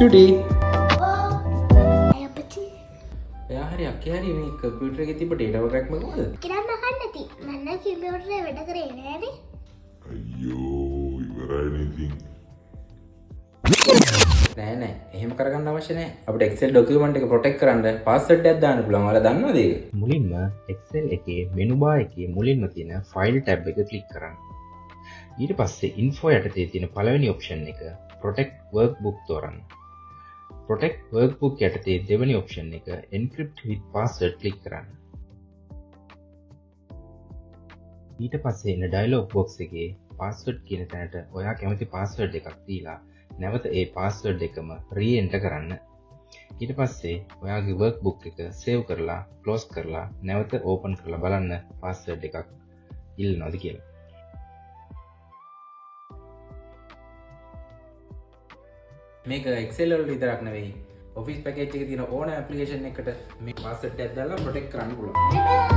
චුටි අය අපච්චි එයා හරි අක්කේ හරි මේ කම්පියුටර් එකේ තිබ්බ ඩේටා එකක් මොකද? කිරන්න අහන්න නැති මන්න කම්පියුටරේ වැඩ කරේ නෑනේ අයියෝ ඉවරයිනේ ඉතින්. නෑ නෑ එහෙම කරගන්න අවශ්‍ය නෑ. අපිට Excel document එක protect කරන්න password එකක් දාන්න පුළුවන්. ඔයාලා දන්නවද ඒක? මුලින්ම Excel එකේ menu bar එකේ මුලින්ම තියෙන file tab එක click කරන්න. ඊට පස්සේ info යටතේ තියෙන පළවෙනි option එක protect workbook තෝරන්න. protect workbook යටතේ දෙවෙනි option එක encrypt with password click කරන්න. ඊට පස්සේ එන dialog box එකේ password කියන තැනට ඔයා කැමති password එකක් දීලා නැවත ඒ password එකම re-enter කරන්න. ඊට පස්සේ ඔයාගේ workbook එක save කරලා close කරලා නැවත open කරලා බලන්න password එකක් ඉල්ලනවද කියලා. මේක Excel වල විතරක් නෙවෙයි Office package එකේ තියෙන ඕනෑම application එකකට මේ password එකක් දාලා protect කරන්න පුළුවන්.